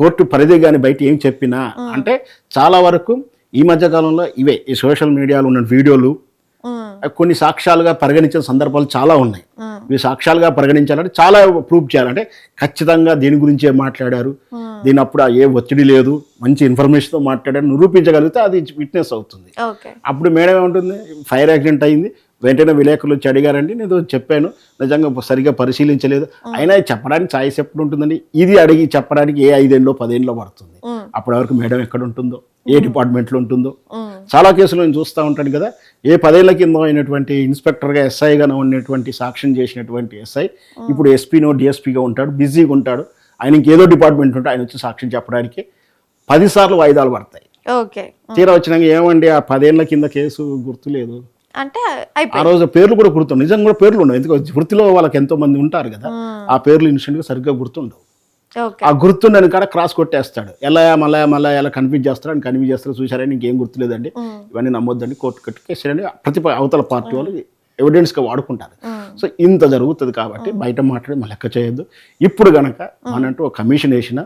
కోర్టు పరిధి కానీ బయట ఏం చెప్పినా, అంటే చాలా వరకు ఈ మధ్యకాలంలో ఇవే ఈ సోషల్ మీడియాలో ఉన్న వీడియోలు కొన్ని సాక్ష్యాలుగా పరిగణించిన సందర్భాలు చాలా ఉన్నాయి. ఇవి సాక్ష్యాలుగా పరిగణించాలంటే చాలా ప్రూఫ్ చేయాలంటే ఖచ్చితంగా దీని గురించే మాట్లాడారు, దీని అప్పుడు ఏ ఒత్తిడి లేదు, మంచి ఇన్ఫర్మేషన్తో మాట్లాడారు నిరూపించగలిగితే అది విట్నెస్ అవుతుంది. అప్పుడు మేడం ఏముంటుంది, ఫైర్ యాక్సిడెంట్ అయింది, వెంటనే విలేకరులు వచ్చి అడిగారండి, నేను చెప్పాను, నిజంగా సరిగ్గా పరిశీలించలేదు, అయినా చెప్పడానికి ఛాయిస్ ఎప్పుడు ఉంటుందండి, ఇది అడిగి చెప్పడానికి ఏ 5 ఏళ్ళో 10 ఏళ్ళలో పడుతుంది. అప్పటి వరకు మేడం ఎక్కడ ఉంటుందో, ఏ డిపార్ట్మెంట్లో ఉంటుందో. చాలా కేసులు నేను చూస్తూ ఉంటాను కదా, ఏ 10 ఏళ్ల కింద అయినటువంటి ఇన్స్పెక్టర్గా ఎస్ఐగా ఉన్నటువంటి సాక్ష్యం చేసినటువంటి ఎస్ఐ ఇప్పుడు ఎస్పీనో డిఎస్పీగా ఉంటాడు, బిజీగా ఉంటాడు, ఆయన ఇంకేదో డిపార్ట్మెంట్ ఉంటే ఆయన వచ్చి సాక్ష్యం చెప్పడానికి 10 సార్లు వాయిదాలు పడతాయి. తీరా వచ్చినాక ఏమండి ఆ 10 ఏళ్ల కింద కేసు గుర్తులేదు అంటే ఆ రోజు పేర్లు కూడా గుర్తుండవు, నిజంగా కూడా పేర్లు ఉండవు, ఎందుకంటే వృత్తిలో వాళ్ళకి ఎంతో మంది ఉంటారు కదా, ఆ పేర్లు ఇన్స్టెంట్గా సరిగ్గా గుర్తుండవు. ఆ గుర్తుండని కాడ క్రాస్ కొట్టేస్తాడు, మళ్ళా ఎలా కన్ఫ్యూజ్ చేస్తాడు, అని కన్ఫ్యూజ్ చేస్తాడు, చూసారని ఇంకేం గుర్తులేదండి, ఇవన్నీ నమ్మొద్దండి, కోర్టు కట్టుకేసారని అవతల పార్టీ వాళ్ళు ఎవిడెన్స్గా వాడుకుంటారు. సో ఇంత జరుగుతుంది కాబట్టి బయట మాట్లాడి మన లెక్క చేయొద్దు. ఇప్పుడు గనక మనంటూ ఒక కమిషన్ వేసిన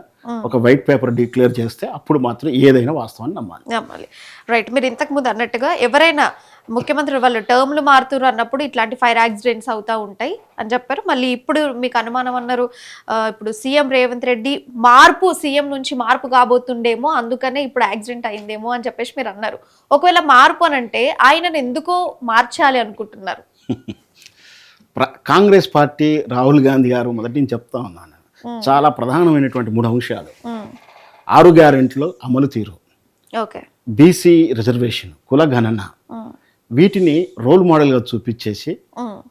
ఒక వైట్ పేపర్ డిక్లేర్ చేస్తే అప్పుడు మాత్రం ఏదైనా వాస్తవాన్ని నమ్మాలి. రైట్, మీరు ఇంతకు ముందు అన్నట్టుగా ఎవరైనా ముఖ్యమంత్రి వాళ్ళు టర్మ్లు మారుతున్నారు అన్నప్పుడు ఇట్లాంటి ఫైర్ యాక్సిడెంట్స్ అవుతూ ఉంటాయి అని చెప్పారు. మళ్ళీ ఇప్పుడు మీకు అనుమానం అన్నారు, ఇప్పుడు సీఎం రేవంత్ రెడ్డి సీఎం నుంచి మార్పు కాబోతుండేమో, అందుకనే ఇప్పుడు యాక్సిడెంట్ అయిందేమో అని చెప్పేసి మీరు అన్నారు. ఒకవేళ మార్పు అని అంటే ఆయనను ఎందుకో మార్చాలి అనుకుంటున్నారు? కాంగ్రెస్ పార్టీ రాహుల్ గాంధీ గారు మొదటి నుంచి చెప్తా ఉన్నాను, చాలా ప్రధానమైనటువంటి 3 అంశాలు: 6 గ్యారెంటీలు అమలు తీరు, బీసీ రిజర్వేషన్, కుల గణన, వీటిని రోల్ మోడల్గా చూపించేసి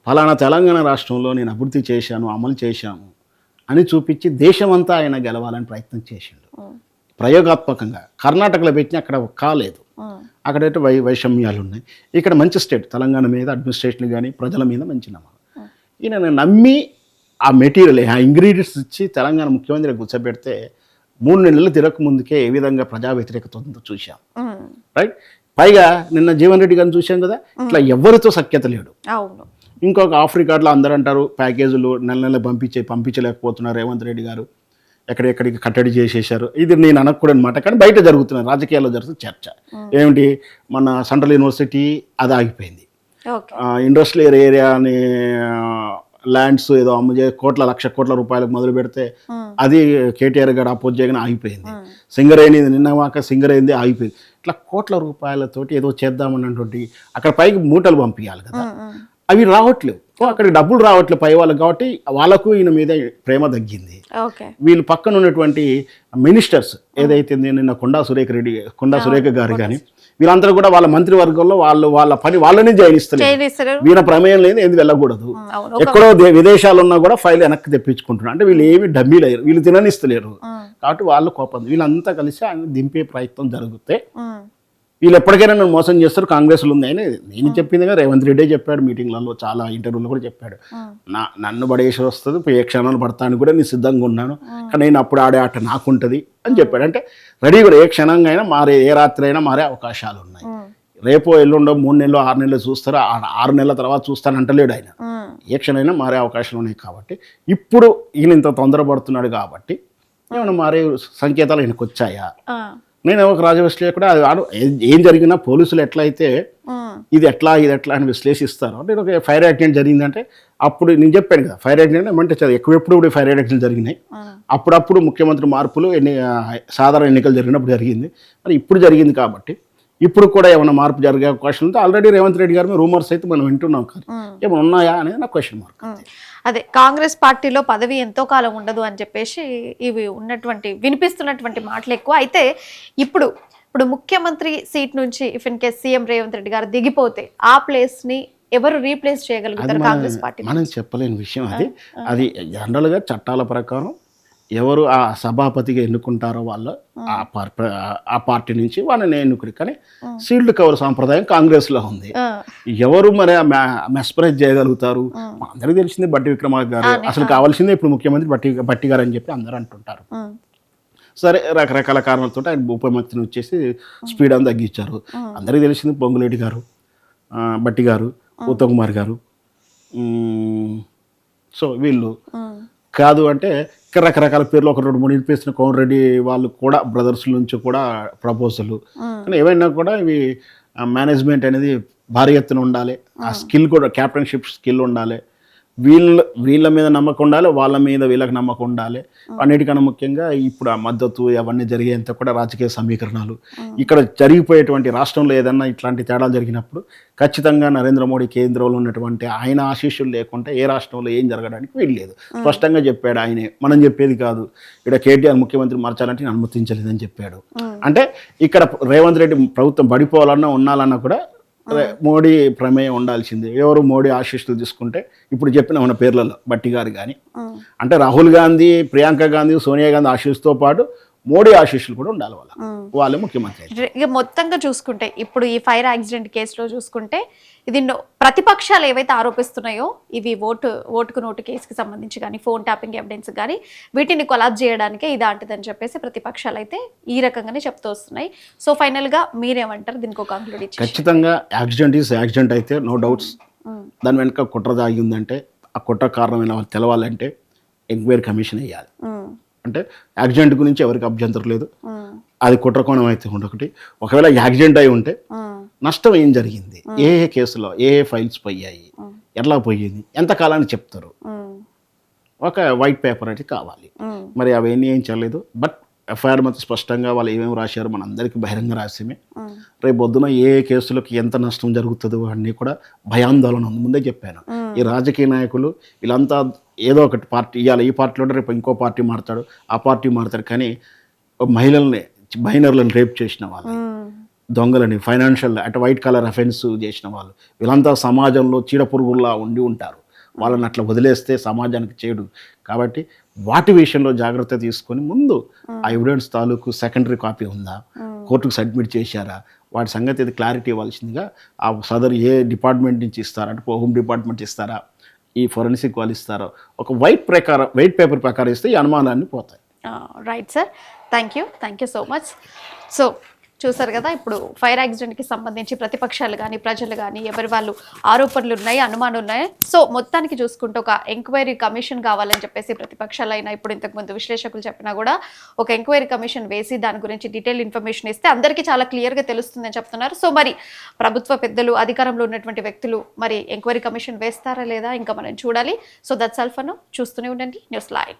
ఫలానా తెలంగాణ రాష్ట్రంలో నేను అభివృద్ధి చేశాను, అమలు చేశాను అని చూపించి దేశమంతా ఆయన గెలవాలని ప్రయత్నం చేసిండు. ప్రయోగాత్మకంగా కర్ణాటకలో పెట్టిన అక్కడ కాలేదు, అక్కడైతే వైషమ్యాలు ఉన్నాయి. ఇక్కడ మంచి స్టేట్ తెలంగాణ మీద అడ్మినిస్ట్రేషన్ కానీ ప్రజల మీద మంచి నమ్మకం. ఈయన నమ్మి ఆ మెటీరియల్, ఆ ఇంగ్రీడియంట్స్ ఇచ్చి తెలంగాణ ముఖ్యమంత్రి కూర్చోబెడితే 3 నెలలు తిరగక ముందుకే ఏ విధంగా ప్రజా వ్యతిరేకత ఉందో చూసాం. రైట్, పైగా నిన్న జీవన్ రెడ్డి గారిని చూసాం కదా, ఇట్లా ఎవరితో సఖ్యత లేడు. ఇంకొక ఆఫ్రికాలో అందరూ అంటారు ప్యాకేజీలు నెల పంపించలేకపోతున్నారు రేవంత్ రెడ్డి గారు, ఎక్కడెక్కడికి కట్టడి చేసేసారు. ఇది నేను అనకూడదు అనమాట, కానీ బయట జరుగుతున్న రాజకీయాల్లో జరుగుతున్న చర్చ ఏమిటి, మన సెంట్రల్ యూనివర్సిటీ అది ఆగిపోయింది, ఇండస్ట్రియల్ ఏరియా అని ల్యాండ్స్ ఏదో లక్ష కోట్ల రూపాయలకు మొదలు పెడితే అది కేటీఆర్ గారు అపోజ్ చేయగానే ఆగిపోయింది. సింగరేణి నిన్నమాక సింగరేణి ఆగిపోయింది. ఇట్లా కోట్ల రూపాయలతోటి ఏదో చేద్దామన్నటువంటి అక్కడ పైకి మూటలు పంపించాలి కదా, అవి రావట్లేవు, అక్కడికి డబ్బులు రావట్లేదు పై వాళ్ళకి, కాబట్టి వాళ్ళకు ఈయన మీద ప్రేమ తగ్గింది. వీళ్ళు పక్కన ఉన్నటువంటి మినిస్టర్స్ ఏదైతే నిన్న కొండా సురేఖ గారు కానీ వీళ్ళందరూ కూడా వాళ్ళ మంత్రివర్గంలో వాళ్ళ పని వాళ్ళని జయినిస్తారు. చేయనిస్తారు. వీళ్ళ ప్రమేయం లేదు, ఏది వెళ్ళకూడదు. అవును. ఎక్కడో విదేశాలు ఉన్నా కూడా ఫైల్ వెనక్కి తెప్పించుకుంటున్నారు. అంటే వీళ్ళు ఏమి డమ్మీలు అయ్యారు, వీళ్ళు తిననిస్తలేరు కాబట్టి వాళ్ళు కోపం. వీళ్ళంతా కలిసి ఆయన దింపే ప్రయత్నం జరిగితే వీళ్ళు ఎప్పటికైనా నన్ను మోసం చేస్తారు, కాంగ్రెస్లో ఉంది అని నేను చెప్పింది కదా. రేవంత్ రెడ్డి చెప్పాడు మీటింగ్లలో, చాలా ఇంటర్వ్యూలో కూడా చెప్పాడు. నన్ను పడేసి వస్తుంది, ఏ క్షణాలు పడతాను కూడా నేను సిద్ధంగా ఉన్నాను, కానీ నేను అప్పుడు ఆడే ఆట నాకుంటుంది అని చెప్పాడు. అంటే రెడీ కూడా ఏ క్షణంగా అయినా మారే, ఏ రాత్రి అయినా మారే అవకాశాలు ఉన్నాయి. రేపో ఎల్లుండో 3 నెలలు 6 నెలలు చూస్తారు, 6 నెలల తర్వాత చూస్తాను అంటలేడు ఆయన. ఏ క్షణమైనా మారే అవకాశాలు ఉన్నాయి కాబట్టి ఇప్పుడు ఈయన ఇంత తొందరపడుతున్నాడు కాబట్టి ఏమైనా మారే సంకేతాలు ఈయనకు వచ్చాయా? నేను ఒక రాజవిశ్లేషకుడు ఏం జరిగినా పోలీసులు ఎట్లయితే ఇది ఎట్లా అని విశ్లేషిస్తారో, నేను ఒక ఫైర్ యాక్సిడెంట్ జరిగిందంటే అప్పుడు నేను చెప్పాను కదా, ఫైర్ యాక్సిడెంట్ ఏమంటే ఎప్పుడు ఫైర్ యాక్సిడెంట్ జరిగినాయి. అప్పుడప్పుడు ముఖ్యమంత్రి మార్పులు సాధారణ ఎన్నికలు జరిగినప్పుడు జరిగింది, మరి ఇప్పుడు జరిగింది కాబట్టి ఇప్పుడు కూడా ఏమైనా మార్పు జరిగే అవకాశం ఉంటే ఆల్రెడీ రేవంత్ రెడ్డి గారి రూమర్స్ అయితే మనం వింటున్నాం కానీ ఏమైనా ఉన్నాయా అనేది నా క్వశ్చన్ మార్క్. అదే కాంగ్రెస్ పార్టీలో పదవి ఎంతో కాలం ఉండదు అని చెప్పేసి ఇవి వినిపిస్తున్నటువంటి మాటలు ఎక్కువ. అయితే ఇప్పుడు ముఖ్యమంత్రి సీట్ నుంచి if in case CM Revanth Reddy గారు దిగిపోతే ఆ ప్లేస్ ని ఎవరు రీప్లేస్ చేయగలుగుతారు కాంగ్రెస్ పార్టీ? మనం చెప్పలేని విషయం అది జనరల్గా చట్టాల ప్రకారం ఎవరు ఆ సభాపతిగా ఎన్నుకుంటారో వాళ్ళు ఆ పార్టీ నుంచి వాళ్ళని ఎన్నుకుని, కానీ సీల్డ్ కవర్ సాంప్రదాయం కాంగ్రెస్లో ఉంది. ఎవరు మరి మెస్పరైజ్ చేయగలుగుతారు? అందరికీ తెలిసింది బట్టి విక్రమార్క గారు, అసలు కావాల్సిందే ఇప్పుడు ముఖ్యమంత్రి బట్టి గారు అని చెప్పి అందరూ అంటుంటారు. సరే, రకరకాల కారణాలతో ఆయన ఉపముఖ్యమంత్రిని వచ్చేసి స్పీడ్ అని తగ్గించారు. అందరికీ తెలిసింది పొంగులేటి గారు, బట్టి గారు, ఉత్తమ్ కుమార్ గారు. సో వీళ్ళు కాదు అంటే రకరకాల పేర్లు 1-2-3 వినిపిస్తున్న కోమరెడ్డి వాళ్ళు కూడా బ్రదర్స్ నుంచి కూడా ప్రపోజల్. కానీ ఏమైనా కూడా ఇవి మేనేజ్మెంట్ అనేది భారీ ఎత్తున ఉండాలి, ఆ స్కిల్ కూడా క్యాప్టెన్షిప్ స్కిల్ ఉండాలి, వీళ్ళ మీద నమ్మకం ఉండాలి, వాళ్ళ మీద వీళ్ళకి నమ్మకం ఉండాలి. అన్నిటికన్నా ముఖ్యంగా ఇప్పుడు ఆ మద్దతు అవన్నీ జరిగేంత కూడా రాజకీయ సమీకరణాలు ఇక్కడ జరిగిపోయేటువంటి రాష్ట్రంలో ఏదన్నా ఇట్లాంటి తేడాలు జరిగినప్పుడు ఖచ్చితంగా నరేంద్ర మోడీ కేంద్రంలో ఉన్నటువంటి ఆయన ఆశీస్సులు లేకుంటే ఏ రాష్ట్రంలో ఏం జరగడానికి వీల్లేదు. స్పష్టంగా చెప్పాడు ఆయనే, మనం చెప్పేది కాదు. ఇక్కడ కేటీఆర్ ముఖ్యమంత్రి మార్చాలంటే నేను అనుమతించలేదని చెప్పాడు. అంటే ఇక్కడ రేవంత్ రెడ్డి ప్రభుత్వం పడిపోవాలన్నా ఉండాలన్నా కూడా మోడీ ప్రమేయం ఉండాల్సిందే. ఎవరు మోడీ ఆశీస్సులు తీసుకుంటే ఇప్పుడు చెప్పిన మన పేర్లలో బట్టి గారు కానీ, అంటే రాహుల్ గాంధీ, ప్రియాంక గాంధీ, సోనియా గాంధీ ఆశీస్సుతో పాటు మోడీ ఆశీస్సులు కూడా ఉండాలి, వాళ్ళే ముఖ్యమంత్రి. ఇక మొత్తంగా చూసుకుంటే ఇప్పుడు ఈ ఫైర్ యాక్సిడెంట్ కేసులో చూసుకుంటే ఇది ప్రతిపక్షాలు ఏవైతే ఆరోపిస్తున్నాయో ఇవి ఓటుకు నోటు కేసుకి సంబంధించి కానీ, ఫోన్ ట్యాపింగ్ ఎవిడెన్స్ కానీ వీటిని కొలాబ్ చేయడానికే ఇదాంటిదని చెప్పేసి ప్రతిపక్షాలు అయితే ఈ రకంగానే చెప్తూ వస్తున్నాయి. సో ఫైనల్ గా మీరేమంటారు దీనికి ఒక కంక్లూడ్ ఇచ్చి? ఖచ్చితంగా యాక్సిడెంట్ అయితే నో డౌట్స్. దాని వెనుక కుట్ర దాగి ఉందంటే ఆ కుట్ర కారణమైన వాళ్ళు తెలవాలంటే ఎంక్వైరీ కమిషన్ వేయాలి. అంటే యాక్సిడెంట్ గురించి ఎవరికి అభ్యంతరం లేదు, అది కుట్రకోణం అయితే ఒకటి. ఒకవేళ యాక్సిడెంట్ అయి ఉంటే నష్టం ఏం జరిగింది, ఏ కేసులో ఏ ఫైల్స్ పోయాయి, ఎట్లా పోయింది, ఎంత కాలానికి చెప్తారు, ఒక వైట్ పేపర్ అయితే కావాలి. మరి అవన్నీ ఏం చేయలేదు. బట్ ఎఫ్ఐఆర్ మాత్రం స్పష్టంగా వాళ్ళు ఏమేమి రాశారు మన అందరికీ బహిరంగ రహస్యమే. రేపు పొద్దున ఏ కేసులకి ఎంత నష్టం జరుగుతుందో అన్నీ కూడా భయాందోళన ఉంది. ముందే చెప్పాను, ఈ రాజకీయ నాయకులు వీళ్ళంతా ఏదో ఒకటి పార్టీ ఇవ్వాలి, ఈ పార్టీలో రేపు ఇంకో పార్టీ మారుతాడు, ఆ పార్టీ మారుతాడు. కానీ మహిళల్ని మైనర్లను రేప్ చేసిన వాళ్ళు, దొంగలని, ఫైనాన్షియల్ అంటే వైట్ కలర్ అఫెన్స్ చేసిన వాళ్ళు, వీళ్ళంతా సమాజంలో చీడపురుగుల్లా ఉండి ఉంటారు. వాళ్ళని అట్లా వదిలేస్తే సమాజానికి చేడు. కాబట్టి వాటి విషయంలో జాగ్రత్త తీసుకొని ముందు ఆ ఎవిడెన్స్ తాలూకు సెకండరీ కాపీ ఉందా, కోర్టుకు సబ్మిట్ చేశారా, వాటి సంగతి ఇది క్లారిటీ ఇవ్వాల్సిందిగా ఆ సదరు ఏ డిపార్ట్మెంట్ నుంచి ఇస్తారా, అంటే హోమ్ డిపార్ట్మెంట్ ఇస్తారా, ఈ ఫోరెన్సిక్ వాళ్ళు ఇస్తారో ఒక వైట్ పేపర్ ప్రకారం ఇస్తే ఈ అనుమానాన్ని పోతాయి. Right sir, thank you so much. So చూసారు కదా, ఇప్పుడు ఫైర్ యాక్సిడెంట్కి సంబంధించి ప్రతిపక్షాలు కానీ ప్రజలు కానీ ఎవరి వాళ్ళు ఆరోపణలు ఉన్నాయి, అనుమానాలు ఉన్నాయి. సో మొత్తానికి చూసుకుంటే ఒక ఎంక్వైరీ కమిషన్ కావాలని చెప్పేసి ప్రతిపక్షాలు అయినా ఇప్పుడు ఇంతకుముందు విశ్లేషకులు చెప్పినా కూడా ఒక ఎంక్వైరీ కమిషన్ వేసి దాని గురించి డీటెయిల్ ఇన్ఫర్మేషన్ ఇస్తే అందరికీ చాలా క్లియర్గా తెలుస్తుందని చెప్తున్నారు. సో మరి ప్రభుత్వ పెద్దలు, అధికారంలో ఉన్నటువంటి వ్యక్తులు మరి ఎంక్వైరీ కమిషన్ వేస్తారా లేదా ఇంకా మనం చూడాలి. So that's all for now. చూస్తూనే ఉండండి న్యూస్ లైవ్.